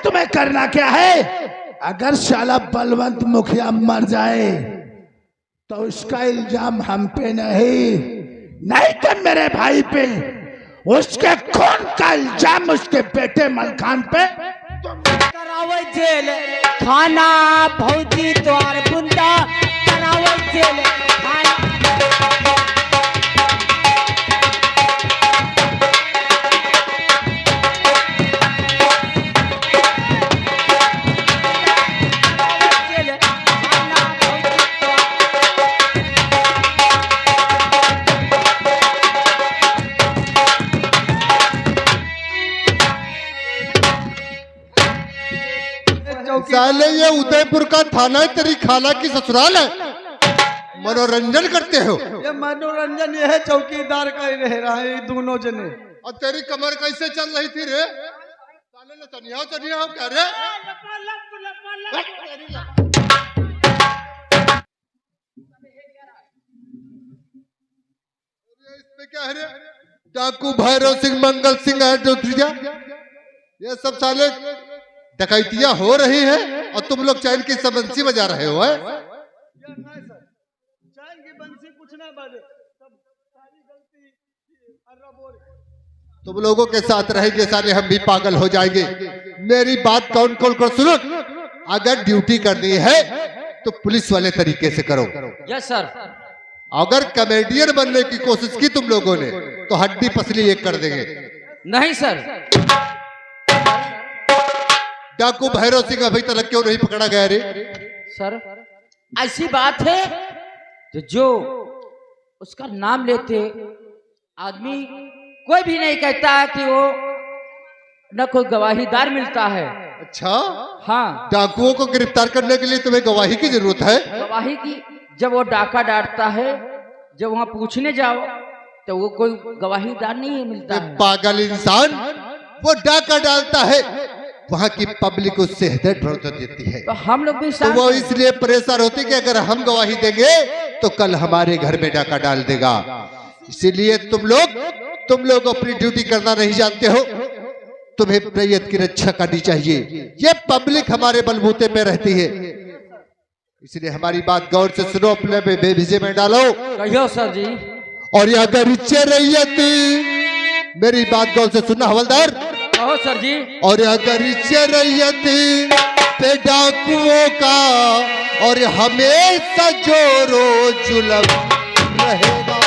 तुम्हें करना क्या है? अगर शाला बलवंत मुखिया मर जाए तो इसका इल्जाम हम पे नहीं तो मेरे भाई पे, उसके खून का इल्जाम उसके बेटे मलखान पे। करावे जेल खाना भौजी द्वार बुंदा करावे जेल खाना। साले ये उदयपुर का थाना तेरी खाला की ससुराल है, मनोरंजन करते हो। ये मनोरंजन ये है, चौकीदार का ही रह रहा है दोनों जने। और तेरी कमर कैसे चल रही थी रे? साले ने तनिया तनिया कह रहे इसमें क्या है रे? डाकू भैरव सिंह, मंगल सिंह है जो ये सब साले डकैतियां हो रही है और तुम लोग चैन की बंसी बजा रहे हो। है चैन की बंसी कुछ ना बजे, सब सारी गलती तुम लोगों के साथ रहेंगे साले हम भी पागल हो जाएंगे। मेरी बात कौन कौन कर सुनो, अगर ड्यूटी करनी है तो पुलिस वाले तरीके से करो। Yes sir. अगर कॉमेडियन बनने की कोशिश की तुम लोगों ने तो हड्डी पसली एक कर देंगे। नहीं सर। डाकू भैरव सिंह अभी तक क्यों नहीं पकड़ा गया रे? सर ऐसी बात है जो उसका नाम लेते आदमी कोई भी नहीं कहता कि वो न कोई गवाहीदार मिलता है। अच्छा हाँ, डाकुओं को गिरफ्तार करने के लिए तुम्हें गवाही की जरूरत है? गवाही की जब वो डाका डांटता है, जब वहां पूछने जाओ तो वो कोई गवाहीदार नहीं मिलता है। पागल इंसान, वो डाका डालता है, वहां की पब्लिक उससे हृदय देती है। तो हम लोग भी तो वो इसलिए परेशान होती कि अगर हम गवाही देंगे तो कल हमारे घर में डाका डाल देगा। इसीलिए तुम लोग अपनी ड्यूटी करना नहीं जानते हो। तुम्हें रैयत की रक्षा करनी चाहिए। ये पब्लिक हमारे बलबूते पे रहती है, इसलिए हमारी बात गौर से सुनो, अपने बेभिजे में डालो। कहियो सर जी। और ये अगर रैयत, मेरी बात गौर से सुनना हवलदार। कहो सर जी। और अगर रैयत पे डाकुओं का और हमेशा जोरो जुलम रहेगा।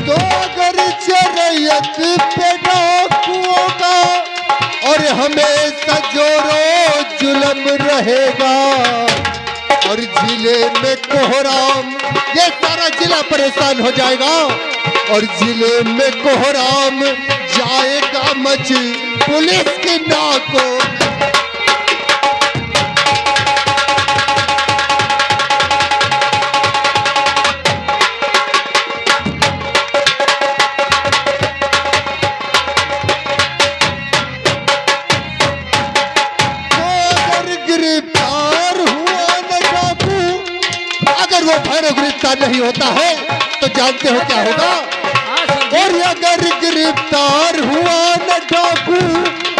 तो अगर रैयत पे डाकुओं का और हमेशा जोरो जुलम रहेगा, और जिले में कोहराम, ये सारा जिला परेशान हो जाएगा, और जिले में कोहराम जाएगा मच पुलिस की नाकों। वो भैरव गिरफ्तार नहीं होता है तो जानते हो क्या होगा? और अगर गिरफ्तार हुआ न डाकू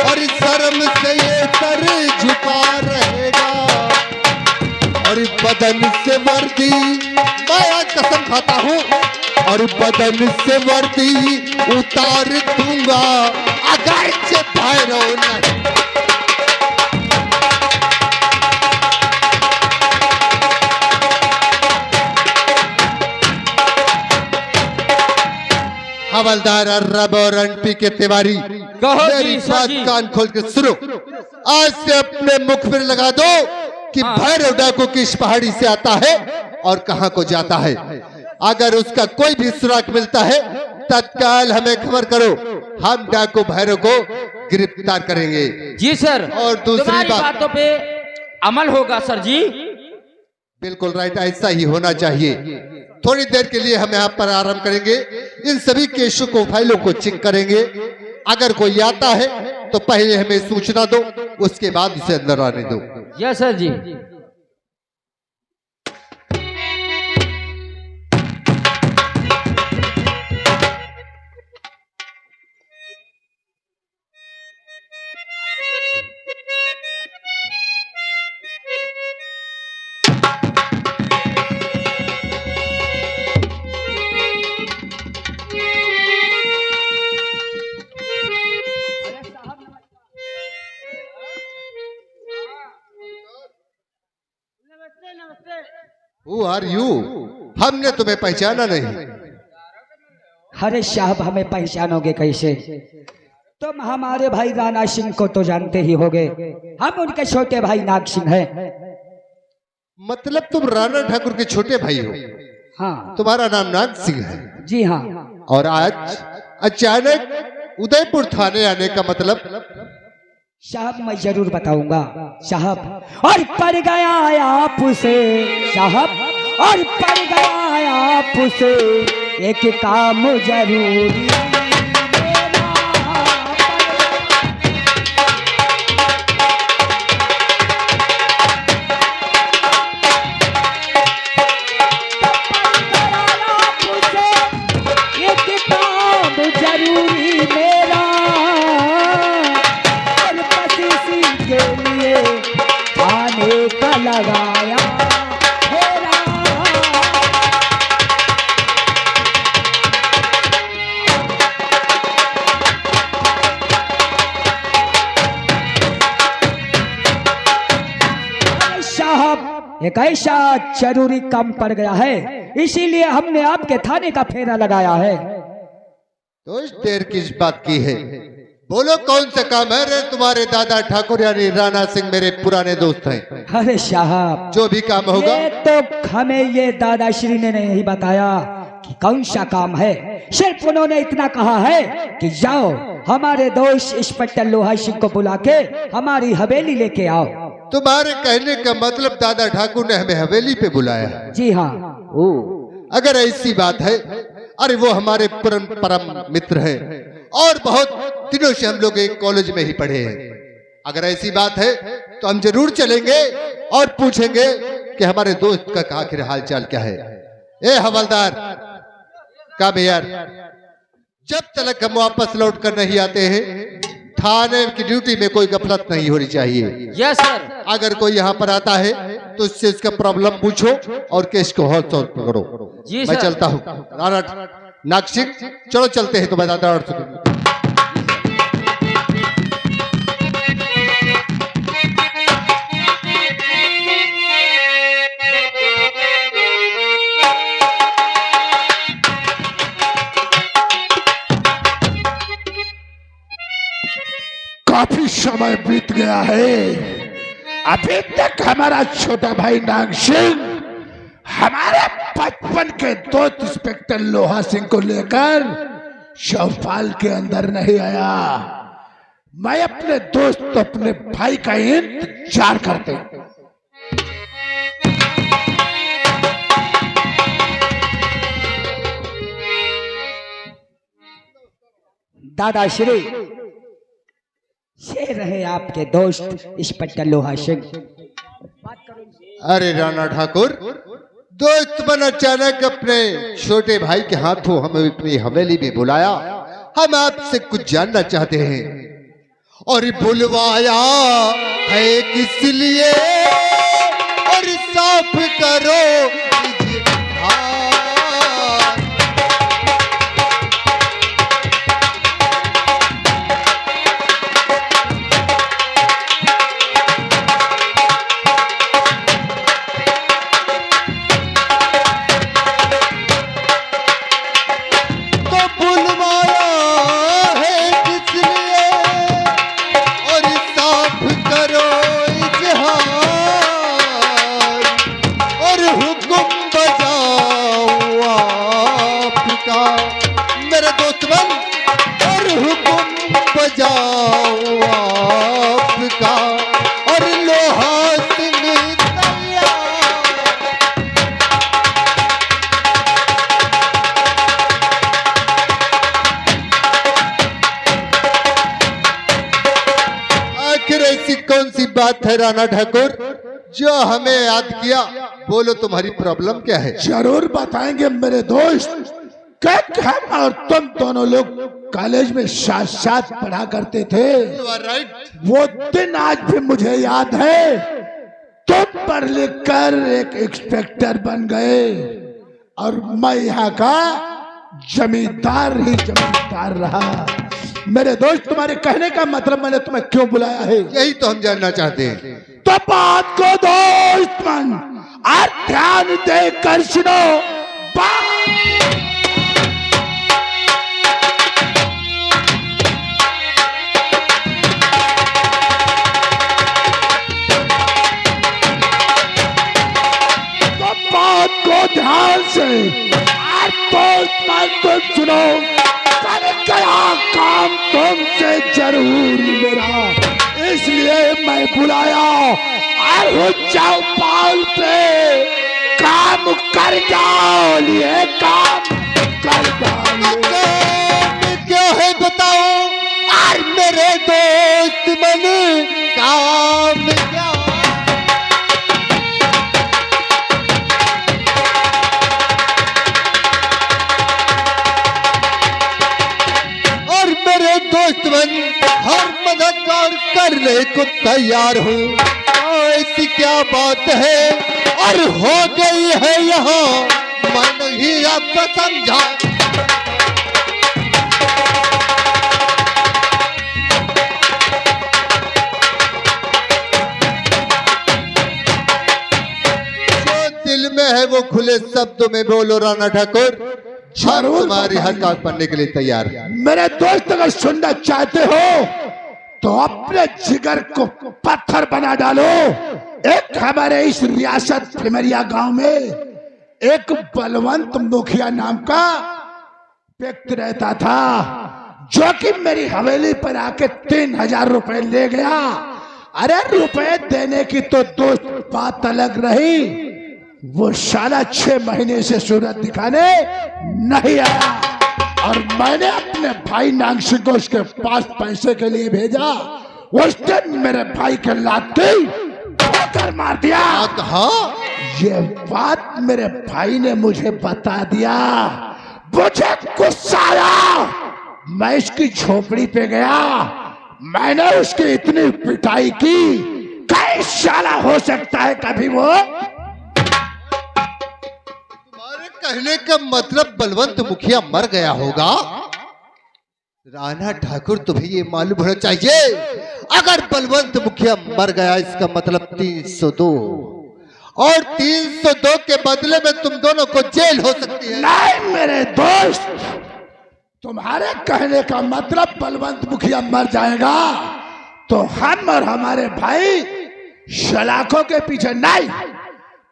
और शर्म से ये सर झुका रहेगा, और बदन से वर्दी, मैं आज कसम खाता हूँ, और बदन से वर्दी उतार दूंगा अगर से भैरव नहीं। हवलदार अर्रब और एनपी के तिवारी, मेरी बात कान खोल के सुनो। आज से अपने मुख पर लगा दो कि भैरव डाकू किस पहाड़ी से आता है और कहां को जाता है। अगर उसका कोई भी सुराग मिलता है तत्काल हमें खबर करो, हम डाकू भैरव को गिरफ्तार करेंगे। जी सर। और दूसरी बातों पे अमल होगा सर जी। बिल्कुल राइट, ऐसा ही होना चाहिए। थोड़ी देर के लिए हम यहाँ पर आराम करेंगे, इन सभी केसों को, फाइलों को चेक करेंगे। अगर कोई आता है तो पहले हमें सूचना दो, उसके बाद उसे अंदर आने दो। Yes sir ji. Who are you? हमने तुम्हें पहचाना नहीं। अरे साहब हमें पहचानोगे कैसे? तुम हमारे भाई राणा सिंह को तो जानते ही होगे, हम उनके छोटे भाई नाग सिंह हैं। मतलब तुम राणा ठाकुर के छोटे भाई हो? हाँ तुम्हारा नाम नाग सिंह है? जी हाँ। और आज अचानक उदयपुर थाने आने का मतलब? साहब मैं जरूर बताऊंगा साहब। और पड़ गया आपसे साहब, और पड़ गया आपसे एक काम जरूरी। लगाया साहब, एक ऐसा जरूरी काम पड़ गया है, इसीलिए हमने आपके थाने का फेरा लगाया है। तो इस देर किस बात की है? बोलो कौन सा काम है? रे तुम्हारे दादा ठाकुर यानी राणा सिंह मेरे पुराने दोस्त हैं। अरे साहब जो भी काम होगा ये तो हमें ये दादाश्री ने नहीं बताया कि कौन सा काम है। सिर्फ उन्होंने इतना कहा है कि जाओ हमारे दोस्त इंस्पेक्टर लोहा सिंह को बुला के हमारी हवेली लेके आओ। तुम्हारे कहने का मतलब दादा ठाकुर ने हमें हवेली पे बुलाया? जी हाँ। अगर ऐसी बात है, अरे वो हमारे परम मित्र हैं और बहुत दिनों से हम लोग एक कॉलेज में ही पढ़े हैं। अगर ऐसी बात है तो हम जरूर चलेंगे और पूछेंगे कि हमारे दोस्त का आखिर हाल चाल क्या है। ए हवलदार, काम यार, जब तक हम वापस लौट कर नहीं आते हैं थाने की ड्यूटी में कोई गफलत नहीं होनी चाहिए। Yes sir. अगर कोई यहाँ पर आता है तो उससे उसका प्रॉब्लम पूछो और केस को हॉल सॉल्व करो। जी मैं सर। चलता हूँ। राणा नाग सिंह, चलो चलते हैं। तो मैं दादा काफी समय बीत गया है, अभी तक हमारा छोटा भाई नाग सिंह हमारे बचपन के दोस्त इंस्पेक्टर लोहा सिंह को लेकर चौपाल के अंदर नहीं आया। मैं अपने दोस्त अपने भाई का इंतजार करते हूं। दादाश्री, ये रहे आपके दोस्त इंस्पेक्टर लोहा सिंह। अरे राणा ठाकुर, दोस्त बन अचानक अपने छोटे भाई के हाथों हमें अपनी हवेली में बुलाया। हम आपसे कुछ जानना चाहते हैं और बुलवाया है किस लिए, और साफ करो हुकुम बात है राणा ठाकुर, जो हमें याद किया, बोलो तुम्हारी प्रॉब्लम क्या है? जरूर बताएंगे मेरे दोस्त। क्या हम और तुम दोनों लोग कॉलेज में साथ साथ पढ़ा करते थे। राइट। वो दिन आज भी मुझे याद है। तुम पढ़ लिख कर एक इंस्पेक्टर बन गए और मैं यहाँ का जमींदार ही जमींदार रहा। मेरे दोस्त, तुम्हारे कहने का मतलब मैंने तुम्हें क्यों बुलाया है, यही तो हम जानना चाहते हैं। तो बात को दोस्त मन और ध्यान देकर सुनो। बात को ध्यान से और दोस्त मन तुम सुनो। क्या काम तुमसे जरूर मेरा, इसलिए मैं बुलाया। और चौपाल पे काम कर जाओ, लिए काम कर जाओ। क्या है बताओ? और मेरे दोस्त मन काम क्या? और मेरे दोस्त मन हर मदद करने को तैयार हूँ। ऐसी क्या बात है और हो गई है यहाँ, मन ही अब समझा। दिल में है वो खुले शब्दों में बोलो राणा ठाकुर। जरूर तुम्हारी हर काम करने के लिए तैयार है। मेरे दोस्त, अगर सुनना चाहते हो तो अपने जिगर को पत्थर बना डालो। एक हमारे इस रियासत फिमरिया गांव में एक बलवंत मुखिया नाम का व्यक्ति रहता था, जो कि मेरी हवेली पर आके 3000 रुपए ले गया। अरे रुपए देने की तो दोस्त बात अलग रही, वो साला 6 महीने से सूरत दिखाने नहीं आया। और मैंने अपने भाई नांगसी को उसके पास पैसे के लिए भेजा। उस दिन मेरे भाई के लाते ठोकर मार दिया। हाँ, ये बात मेरे भाई ने मुझे बता दिया। मुझे गुस्सा आया, मैं इसकी झोपड़ी पे गया। मैंने उसकी इतनी पिटाई की, कई साला हो सकता है कभी वो। कहने का मतलब बलवंत मुखिया मर गया होगा। राणा ठाकुर, तुम्हें ये मालूम होना चाहिए, अगर बलवंत मुखिया मर गया इसका मतलब 302, और 302 के बदले में तुम दोनों को जेल हो सकती है। नहीं मेरे दोस्त, तुम्हारे कहने का मतलब बलवंत मुखिया मर जाएगा तो हम और हमारे भाई सलाखों के पीछे नहीं।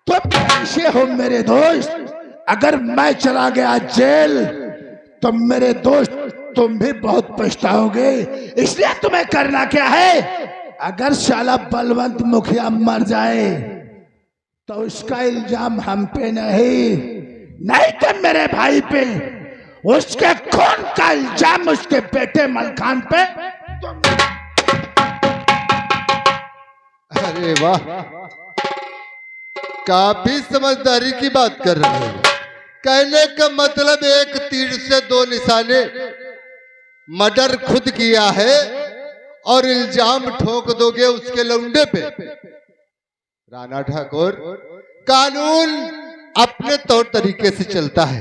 तो कैसे हो मेरे दोस्त? अगर मैं चला गया जेल तो मेरे दोस्त तुम भी बहुत पछताओगे। इसलिए तुम्हें करना क्या है, अगर साला बलवंत मुखिया मर जाए तो उसका इल्जाम हम पे नहीं तो मेरे भाई पे, उसके खून का इल्जाम उसके बेटे मलखान पे। अरे वाह, काफी समझदारी की बात कर रहे हो। कहने का मतलब एक तीर से 2 निशाने, मर्डर खुद किया है और इल्जाम ठोक दोगे उसके लौंडे पे। राणा ठाकुर, कानून अपने तौर तरीके से चलता है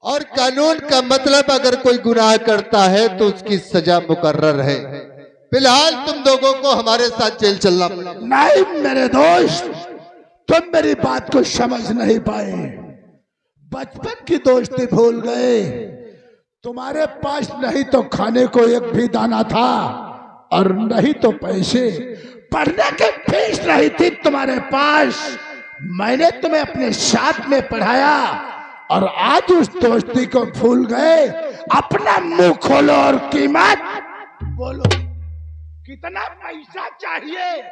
और कानून का मतलब अगर कोई गुनाह करता है तो उसकी सजा मुकर्रर है। फिलहाल तुम लोगों को हमारे साथ जेल चलना पड़ेगा। नहीं मेरे दोस्त, तुम मेरी बात को समझ नहीं पाए। बचपन की दोस्ती भूल गए। तुम्हारे पास नहीं तो खाने को एक भी दाना था और नहीं तो पैसे, पढ़ने की फीस नहीं थी तुम्हारे पास। मैंने तुम्हें अपने साथ में पढ़ाया और आज उस दोस्ती को भूल गए। अपना मुंह खोलो और कीमत बोलो, कितना पैसा चाहिए?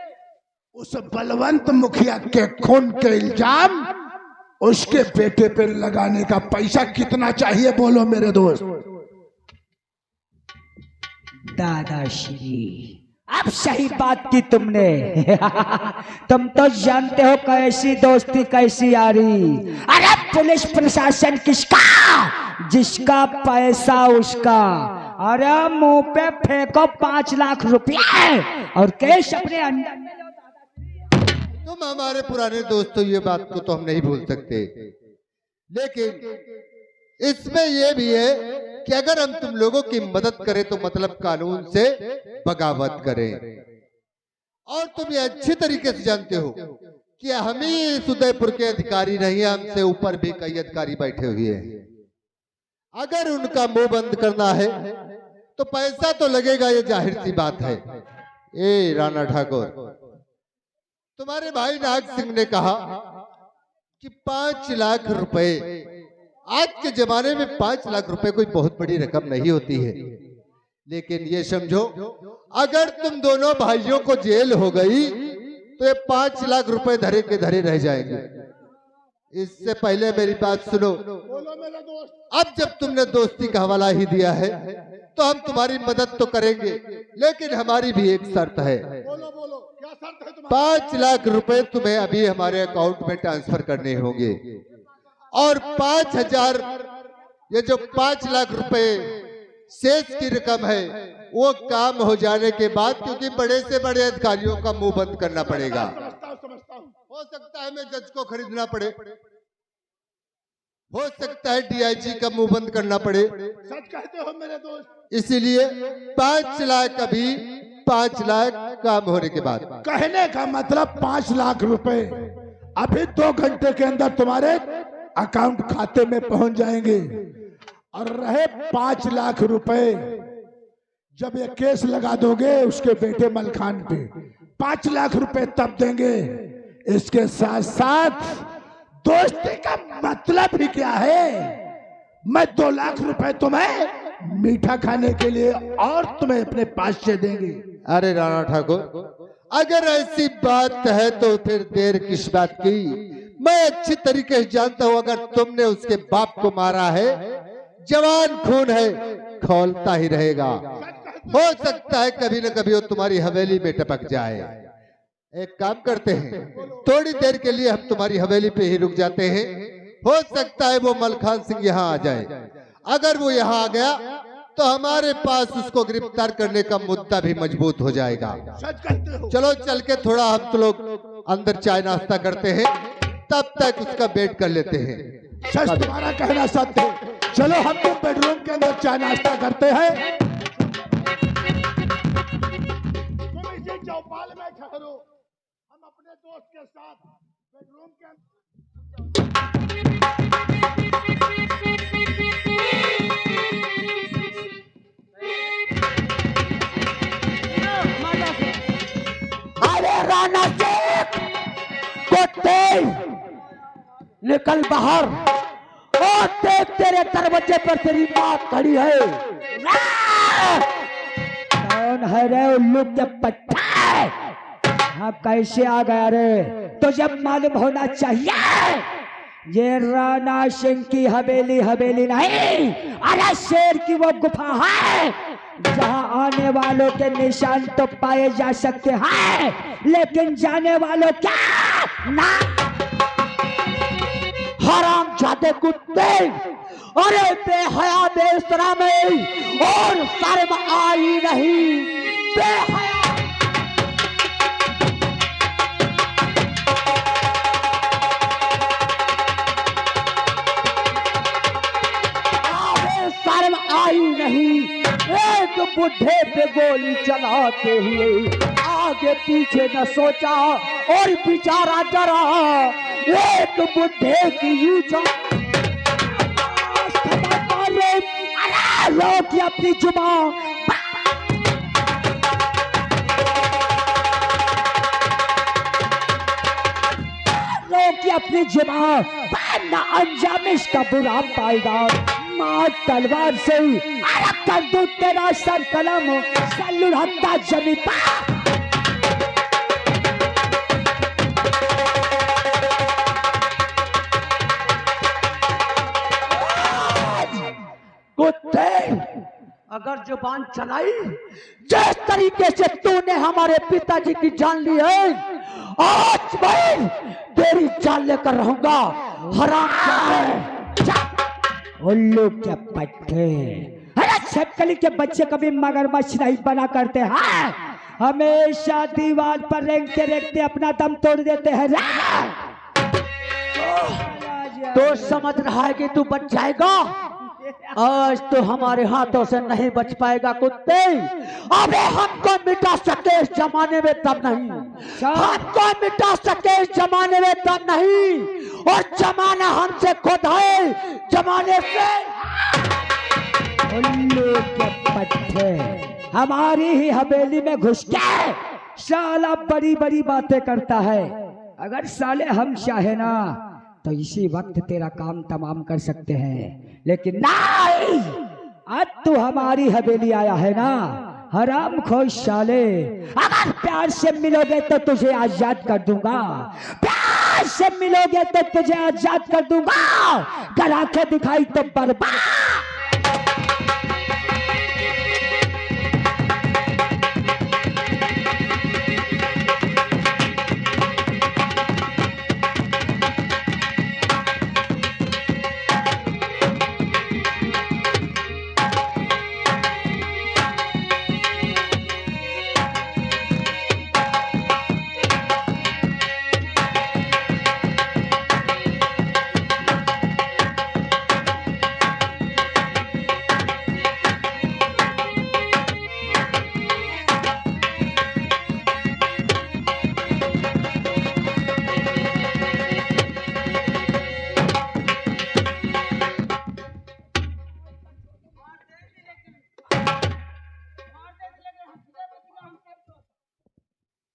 उस बलवंत मुखिया के खून के इल्जाम उसके बेटे पे लगाने का पैसा कितना चाहिए, बोलो मेरे दोस्त। दादाश्री, अब सही बात की तुमने। तुम तो जानते हो कैसी दोस्ती कैसी यारी। अरे पुलिस प्रशासन किसका, जिसका पैसा उसका। अरे मुंह पे फेंको 5 लाख रुपया और केस अपने अंदर में लो। तुम हमारे पुराने दोस्त हो, ये बात को तो हम नहीं भूल सकते, लेकिन इसमें यह भी है कि अगर हम तुम लोगों की मदद करें तो मतलब कानून से बगावत करें। और तुम ये अच्छी तरीके से जानते हो कि हम ही इस उदयपुर के अधिकारी नहीं, हमसे ऊपर भी कई अधिकारी बैठे हुए हैं। अगर उनका मुंह बंद करना है तो पैसा तो लगेगा, ये जाहिर सी बात है। ए राणा ठाकुर, तुम्हारे भाई नाग सिंह ने कहा कि 5 लाख रुपए, आज के जमाने में 5 लाख रुपए कोई बहुत बड़ी रकम नहीं होती है, लेकिन ये समझो अगर तुम दोनों भाइयों को जेल हो गई तो ये 5 लाख रुपए धरे के धरे रह जाएंगे। इससे पहले मेरी बात सुनो, अब जब तुमने दोस्ती का हवाला ही दिया है तो हम तुम्हारी मदद तो करेंगे, लेकिन हमारी भी एक शर्त है। 5 लाख रुपए तुम्हें अभी हमारे अकाउंट में ट्रांसफर करने होंगे और 5,000, ये जो 5 लाख रुपए शेष की रकम है वो काम हो जाने के बाद, क्योंकि बड़े से बड़े अधिकारियों का मुंह बंद करना पड़ेगा। हो सकता है मैं जज को खरीदना पड़े, हो सकता है डीआईजी का मुंह बंद करना पड़े। सच कहते हो मेरे दोस्त। इसीलिए 5 लाख अभी, 5 लाख काम होने के बाद। कहने का मतलब 5 लाख रुपए अभी 2 घंटे के अंदर तुम्हारे अकाउंट खाते में पहुंच जाएंगे। और रहे 5 लाख रुपए, जब ये केस लगा दोगे उसके बेटे मलखान पे, 5 लाख रुपए तब देंगे। इसके साथ साथ दोस्ती का मतलब ही क्या है, मैं 2 लाख रुपए तुम्हें मीठा खाने के लिए और तुम्हें अपने पास से देंगे। अरे राणा ठाकुर, अगर ऐसी बात है तो फिर देर किस बात की। मैं अच्छी तरीके से जानता हूं, अगर तुमने उसके बाप को मारा है, जवान खून है, खौलता ही रहेगा। हो सकता है कभी न कभी वो तुम्हारी हवेली में टपक जाए। एक काम करते हैं, थोड़ी देर के लिए हम तुम्हारी हवेली पे ही रुक जाते हैं। हो सकता है वो मलखान सिंह यहाँ आ जाए। अगर वो यहाँ आ गया तो हमारे पास उसको गिरफ्तार करने का मुद्दा भी मजबूत हो जाएगा। चलो चल के थोड़ा हम तो लोग अंदर चाय नाश्ता करते हैं, तब तक उसका वेट कर लेते हैं। सच तुम्हारा कहना सत्य है। चलो हम तो बेडरूम के अंदर चाय नाश्ता करते हैं। तुम इसी चौपाल में ठहरो, हम अपने दोस्त के साथ बेडरूम के अंदर। अरे राणा शेख, कुत्ते निकल बाहर और देख तेरे दरवाजे पर तेरी माँ खड़ी है। कौन है रे उल्लू के पट्टा? हाँ कैसे आ गया रे? तो जब मालूम होना चाहिए ये राणा सिंह की हवेली हवेली नहीं, अरे शेर की वो गुफा है जहाँ आने वालों के निशान तो पाए जा सकते हैं, लेकिन जाने वालों क्या ना। हराम जाते कुत्ते, अरे बेहया बेशरम और शर्म आई नहीं, बेहया। शर्म आई नहीं, एक बुढ़े पे गोली चलाते हुए आगे पीछे न सोचा और बेचारा डरा। एक बुढ़े की यूं रोक अपनी जुबान, रोक अपनी जुबान, ना अंजाम इसका बुरा पाएगा। मार तलवार से अलग कर दूं तेरा सर कलम, सल्लुहत्ता जमी पर। कुत्ते अगर जुबान चलाई जिस तरीके से तूने हमारे पिताजी की जान ली है, आज मैं तेरी जान लेकर रहूंगा। हराम उल्लू के पट्टे। अरे छिपकली के बच्चे कभी मगरमच्छ नहीं बना करते हैं, हमेशा दीवार पर रेंगते रेंगते अपना दम तोड़ देते हैं। तो समझ रहा है कि तू बच जाएगा, आज तो हमारे हाथों से नहीं बच पाएगा कुत्ते। अबे हमको मिटा सके इस जमाने में तब नहीं, हमको मिटा सके इस जमाने में तब नहीं, और जमाना हमसे खुद है, जमाने से। उल्लू के पट्टे हमारी ही हवेली में घुस के साला बड़ी बड़ी बातें करता है। अगर साले हम चाहे ना तो इसी वक्त तेरा काम तमाम कर सकते हैं, लेकिन नहीं, आज तू हमारी हवेली आया है ना हराम खोर साले। अगर प्यार से मिलोगे तो तुझे आजाद कर दूंगा, प्यार से मिलोगे तो तुझे आजाद कर दूंगा, अगर आंखें दिखाई तो बर्बाद।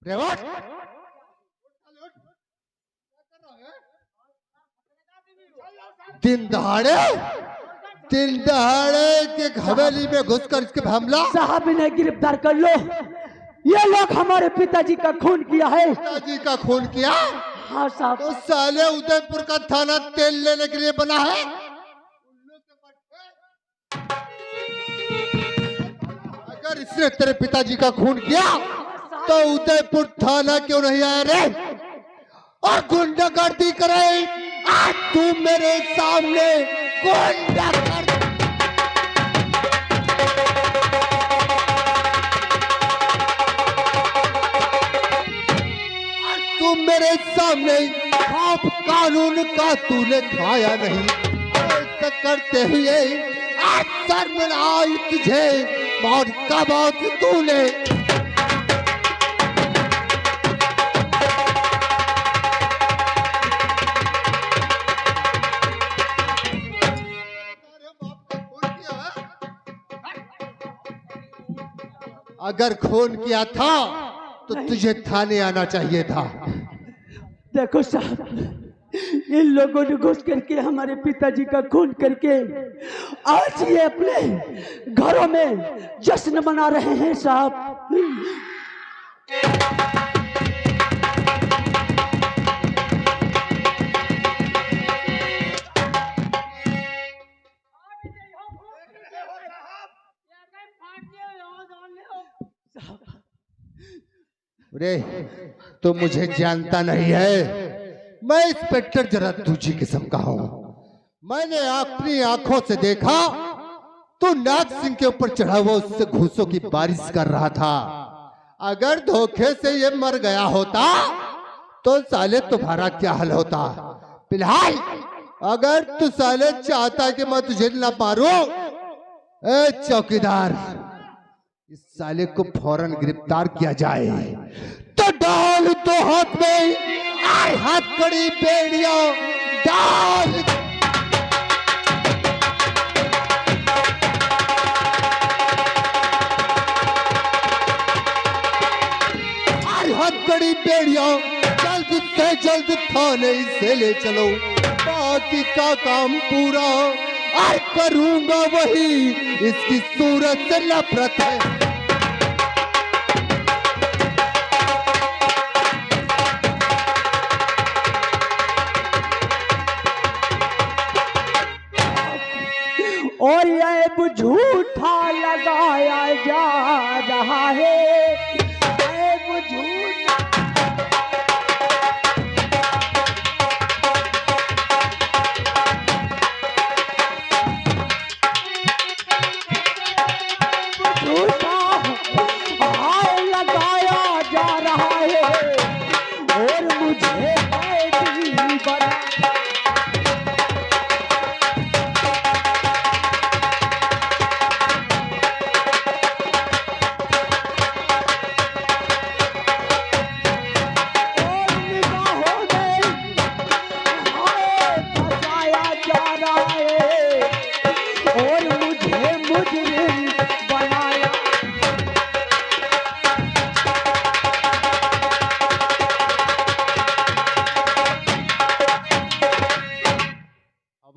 रेवत, दिन दहाड़े के हवेली में घुसकर इसके पे हमला। साहब इन्हें गिरफ्तार कर लो, ये लोग हमारे पिताजी का खून किया है। पिताजी का खून किया? हाँ साहब। तो साले उदयपुर का थाना तेल लेने के लिए बना है। अगर इसने तेरे पिताजी का खून किया तो उदयपुर थाना क्यों नहीं आया रे, और गुंडागर्दी करे? आज तू मेरे सामने गुंडागर्दी, तू मेरे सामने खौफ कानून का तूने खाया नहीं, ऐसा करते हुए आज शर्म न आई तुझे, मौत का मौत तूने। अगर खून किया था तो तुझे थाने आना चाहिए था। देखो साहब, इन लोगों ने घुस करके हमारे पिताजी का खून करके आज ये अपने घरों में जश्न मना रहे हैं साहब। रे तो मुझे जानता नहीं है, मैं इंस्पेक्टर जरा दूजी किस्म का हूं। मैंने अपनी आंखों से देखा तो नाग सिंह के ऊपर चढ़ा हुआ उससे घूसों की बारिश कर रहा था। अगर धोखे से ये मर गया होता तो साले तुम्हारा क्या हाल होता। फिलहाल अगर तू साले चाहता कि मैं तुझे न मारूं, ए चौकीदार, इस साले को फौरन गिरफ्तार किया जाए। तो डाल तो हाथ में हथकड़ी बेड़ियों डाल। हथकड़ी बेड़ियों जल्द से जल्द थाने से ले चलो, बाकी का काम पूरा और करूंगा वही, इसकी सूरत से नफरत है। और ये झूठा लगाया जा रहा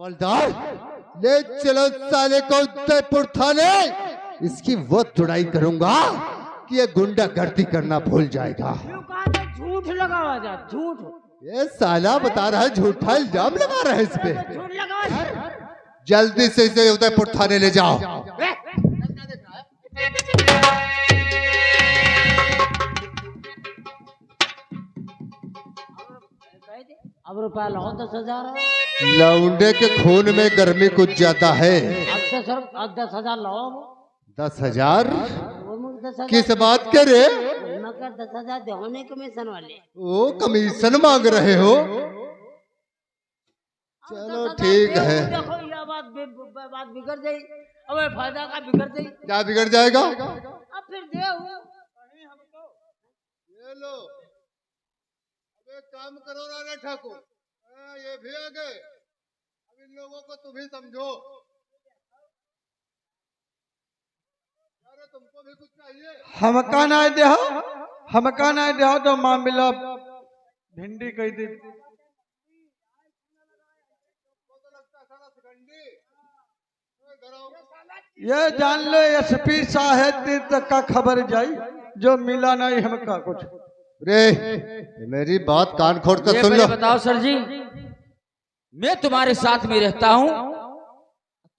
हवलदार, ले चलो साले को उदयपुर थाने। इसकी वो तुड़ाई करूंगा कि ये गुंडागर्दी करना भूल जाएगा। झूठ लगा जा, झूठ। ये साला बता रहा है झूठा इल्जाम लगा रहा है इस पे। झूठ लगा। जल्दी से इसे उदयपुर थाने ले जाओ। अब रुपया लाओ 10,000। लौंडे के खून में गर्मी कुछ ज्यादा है। अब 10,000 लाओ। 10,000 किस बात के रे? 10,000 देने कमीशन वाले। ओ कमीशन मांग रहे हो? चलो ठीक है। देखो यह बात बिगड़ गई। अब फायदा का बिगड़ गई। क्या बिगड़ जाएगा? अब फिर दे ये लो, अब एक काम करो राणा ठाकुर, ये भी आ गए। अब इन लोगों को तुम ही समझो। अरे तुमको भी कुछ चाहिए? हमका नहीं दे तो मामला भिंडी कही दी। ये जान लो एसपी साहेब तक का खबर जाई, जो मिला नहीं हमका कुछ। रे मेरी बात कान खोल कर सुन लो। बताओ सर जी, मैं तुम्हारे साथ में रहता हूँ,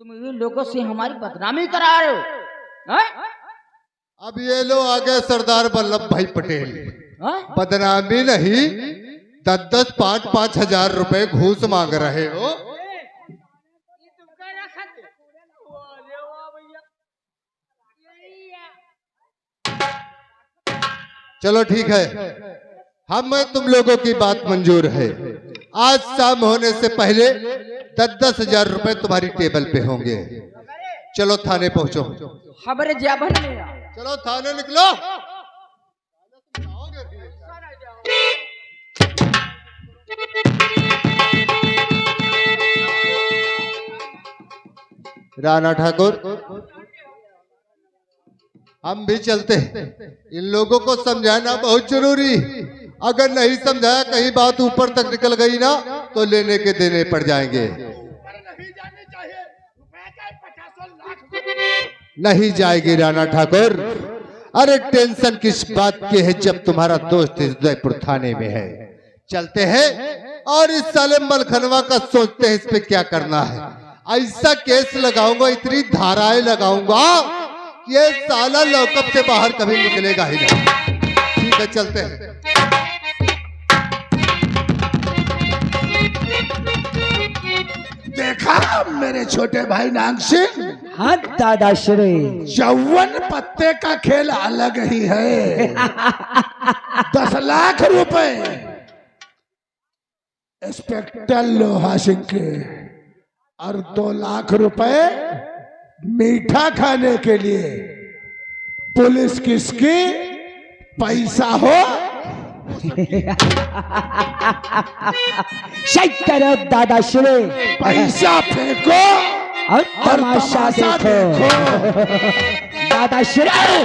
तुम इन लोगों से हमारी बदनामी करा रहे हो। अब ये लो आगे सरदार वल्लभ भाई पटेल। बदनामी नहीं, 10-10, 5-5 हजार रुपए घूस मांग रहे हो। चलो ठीक है, हम तुम लोगों की बात मंजूर है। आज शाम होने से पहले 10-10 हजार रुपए तुम्हारी टेबल पे होंगे। चलो थाने पहुंचो। खबर चलो थाने निकलो। राणा ठाकुर, हम भी चलते हैं। इन लोगों को समझाना बहुत जरूरी। अगर नहीं समझाया, कहीं बात ऊपर तक निकल गई ना, तो लेने के देने पड़ जाएंगे। नहीं जाएगी राणा ठाकुर। अरे टेंशन किस बात की है जब तुम्हारा दोस्त उदयपुर थाने में है। चलते हैं और इस साले मलखनवा का सोचते हैं इस पे क्या करना है। ऐसा केस लगाऊंगा, इतनी धाराएं लगाऊंगा, ये साला लॉकअप से बाहर कभी निकलेगा ही नहीं। ठीक है चलते हैं। देखा मेरे छोटे भाई नाग सिंह? हाँ दादाश्री, 54 पत्ते का खेल अलग ही है। 10 लाख रुपए इंस्पेक्टर लोहा सिंह के और 2 लाख रुपए मीठा खाने के लिए। पुलिस किसकी? पैसा हो। सही करो दादाश्री, पैसा फेंको और तमाशा देखो। दादाश्री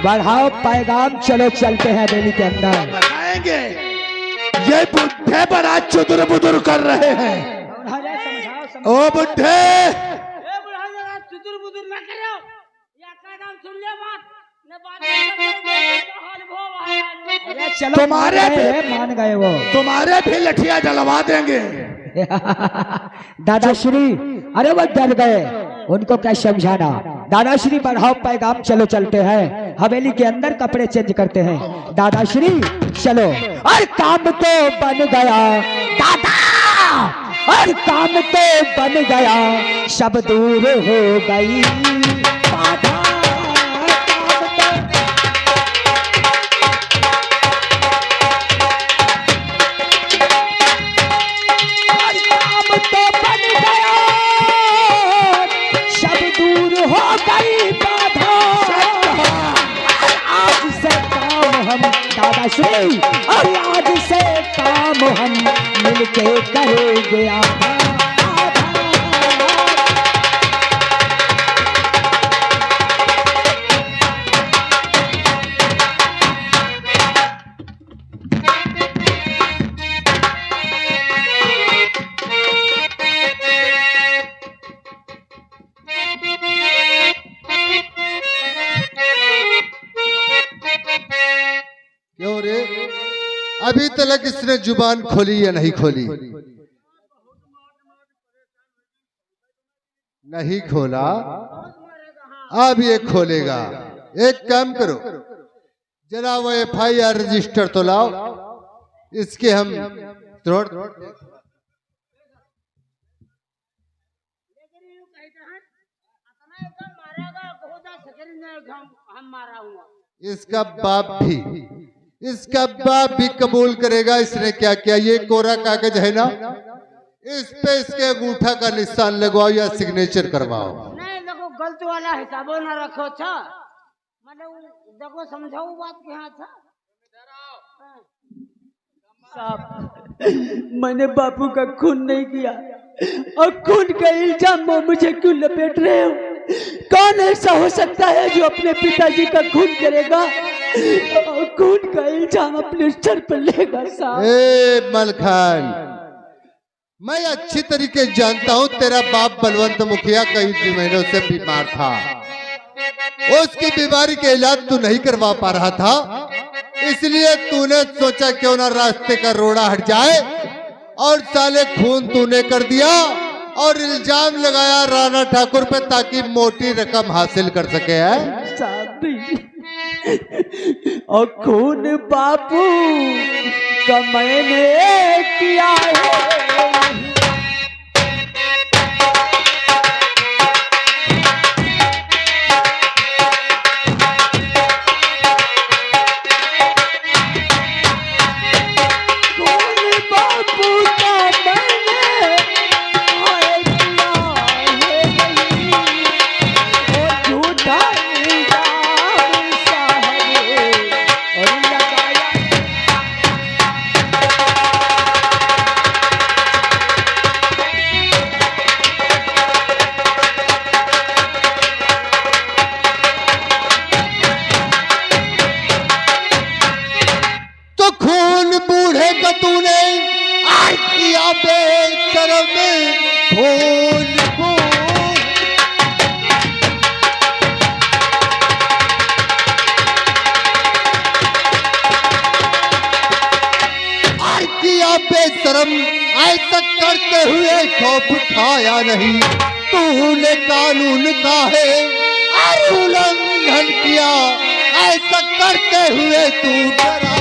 बढ़ाओ पैगाम, चलो चलते हैं दिल्ली के अंदर। बताएंगे ये बुढ़े बड़ा चुदुर बुदुर कर रहे हैं। ओ बुढ़े, चलो तुम्हारे मान गए वो। तुम्हारे भी लठिया जलवा देंगे। दादाश्री, अरे वो डर गए, उनको क्या समझाना। दादाश्री बढ़ाओ पैगाम, चलो चलते हैं हवेली के अंदर, कपड़े चेंज करते हैं। दादाश्री चलो। और काम तो बन गया दादा, और काम तो बन गया, सब दूर हो गई बाधा। दादाश्री और आज से काम हम मिलके करेंगे। अभी तक इसने जुबान खोली या नहीं खोली? नहीं खोला, अब ये खोलेगा। एक काम करो, जरा वो FIR रजिस्टर तो लाओ, इसके हम तोड़ इसका बाप भी कबूल करेगा इसने क्या किया। ये कोरा कागज है ना, इस पे इसके अंगूठा का निशान लगवाओ या सिग्नेचर करवाओ। नहीं देखो, गलत वाला हिसाबो ना रखो था, मतलब देखो समझाओ बात क्या था। साहब, मैंने बापू का खून नहीं किया और खून का इल्जाम मुझे क्यों लपेट रहे हो? कौन ऐसा हो सकता है जो अपने पिताजी का खून करेगा और खून का इल्जाम अपने सर पर लेगा? साहब, ए मलखान, मैं अच्छी तरीके जानता हूं तेरा बाप बलवंत मुखिया कई महीनों से बीमार था। उसकी बीमारी के इलाज तू नहीं करवा पा रहा था, इसलिए तूने सोचा क्यों ना रास्ते का रोड़ा हट जाए, और साले खून तूने कर दिया और इल्जाम लगाया राणा ठाकुर पे ताकि मोटी रकम हासिल कर सके। है साहब, और खून बापू का मैंने किया है। बेशरम ऐसा करते हुए खौफ खाया नहीं, तूने कानून का है उल्लंघन किया, ऐसा करते हुए तू डरा।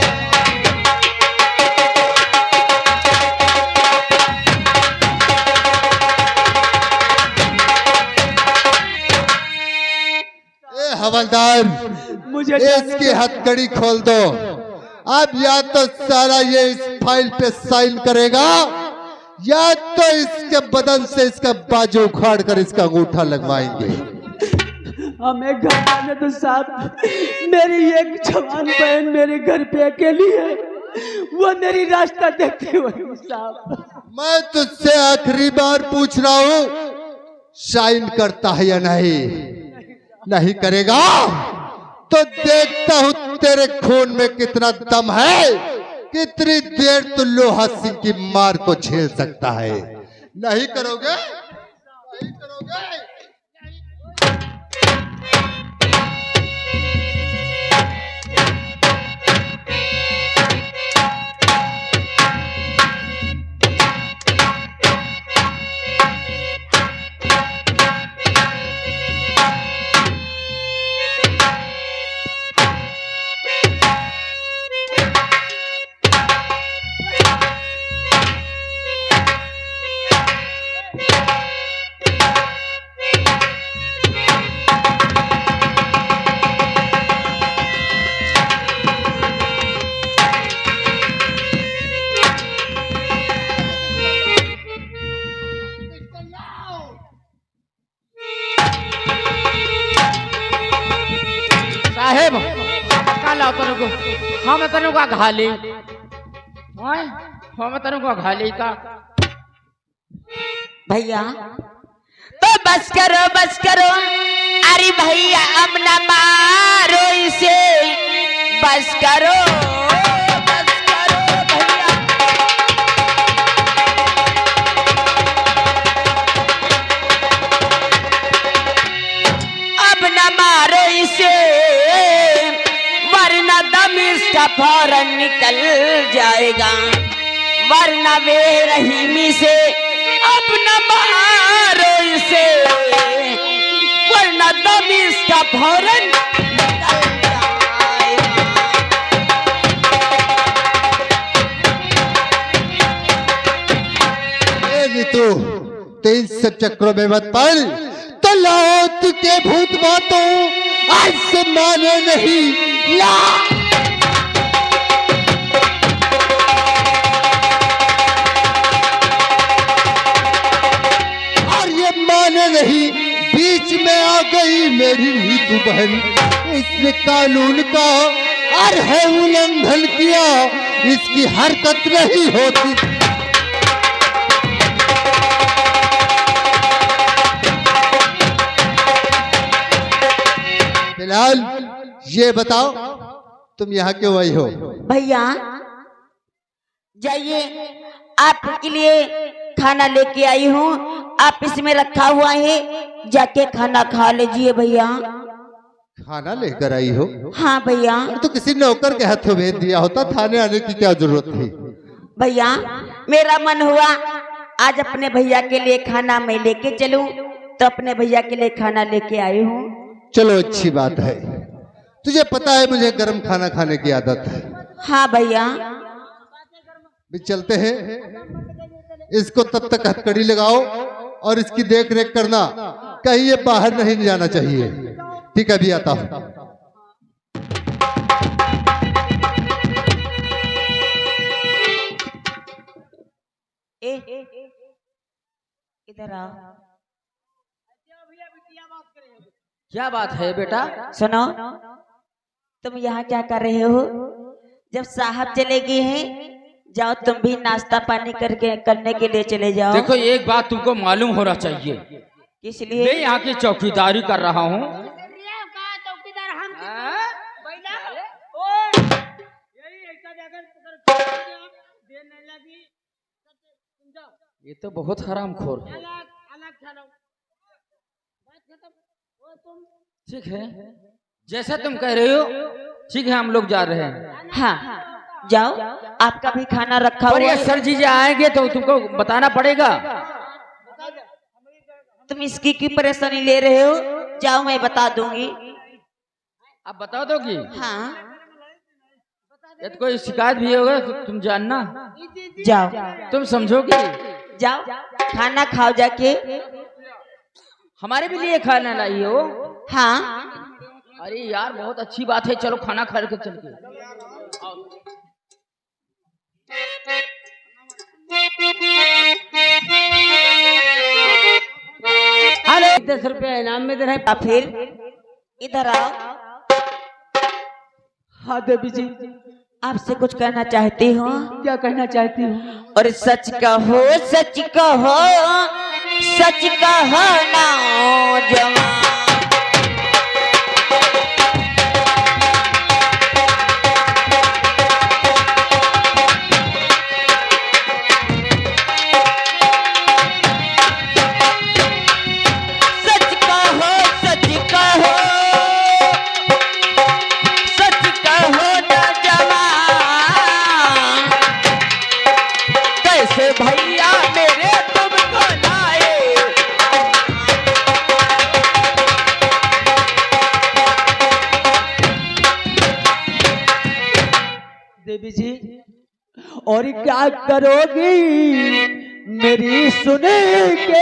हवलदार, मुझे इसकी हथकड़ी खोल दो। अब या तो सारा ये इस फाइल पे साइन करेगा या तो इसके बदन से इसका बाजू उखाड़ कर इसका अंगूठा लगवाएंगे। हमें घर आने तो साहब, मेरी एक जवान बहन मेरे घर पे अकेली है, वो मेरी रास्ता देखती हुई। साहब, मैं तुझसे आखिरी बार पूछ रहा हूँ, साइन करता है या नहीं? नहीं करेगा तो देखता हूं तेरे खून में कितना दम है, कितनी देर तू लोहा सिंह की मार को झेल सकता है। नहीं करोगे? नहीं करोगे? साहेब, काला तनु को हम तनु का घाली, हम तनु का घाली का भैया। तो बस करो, अरे भैया अब न मारो इसे, बस करो भैया। अब न मारो इसे, वरना दम इसका फौरन निकल जाएगा। वरना बेरहीमी से अपना मारो इसे, वरना दम इसका फौरन निकल जाएगा। नीतू तो इन सब चक्रों में मत पड़, तो लात के भूत बातों आज से माने नहीं। ला और ये माने नहीं, बीच में आ गई मेरी नीतू बहन। इसने कानून का और है उल्लंघन किया, इसकी हरकत नहीं होती। बिलाल ये बताओ तुम यहाँ क्यों आई हो? भैया जाइए, आपके लिए खाना लेके आई हूँ, आप इसमें रखा हुआ है, जाके खाना खा लीजिए भैया। खाना लेकर आई हो? हाँ भैया। तो किसी नौकर के हाथों भेज दिया होता, थाने आने की क्या जरूरत थी? भैया मेरा मन हुआ आज अपने भैया के लिए खाना मैं लेके चलूं, तो अपने भैया के लिए खाना लेके आई हूँ। चलो अच्छी बात है। तुझे पता है मुझे गर्म खाना खाने की आदत है। हाँ भैया। भी चलते हैं, इसको तब तक हथकड़ी लगाओ और इसकी देख रेख करना, कहीं ये बाहर नहीं जाना चाहिए। ठीक है, अभी आता हूं। इधर आओ। क्या बात है बेटा? सुनो, तुम यहाँ क्या कर रहे हो? जब साहब चले गए हैं, जाओ तुम भी नाश्ता पानी करने के लिए चले जाओ। देखो एक बात तुमको मालूम होना चाहिए, इसलिए मैं यहाँ की चौकीदारी कर रहा हूँ। ये तो बहुत हरामखोर है। ठीक है, जैसा तुम कह रहे हो ठीक है, हम लोग जा रहे हैं। हाँ जाओ, आपका भी खाना रखा और हुआ ये है। सर जी आएंगे तो तुमको बताना पड़ेगा। तुम इसकी क्यों परेशानी ले रहे हो? जाओ मैं बता दूंगी। आप बता दोगी? हाँ यदि कोई शिकायत भी होगा तो तुम जानना। जाओ, तुम समझोगी? जाओ खाना खाओ जाके। हमारे भी लिए खाना लाई हो? हाँ अरे यार बहुत अच्छी बात है, चलो खाना खा के चल के। हेलो, 10 रुपया इनाम में दे रहे। फिर इधर आओ। हाँ देवी जी, आपसे कुछ कहना चाहती हूँ। क्या कहना चाहती हूँ? और सच कहो, सच कहो, सच कहो ना जवान। भैया मेरे तुमको लाए, देवी जी और क्या करोगी मेरी सुने के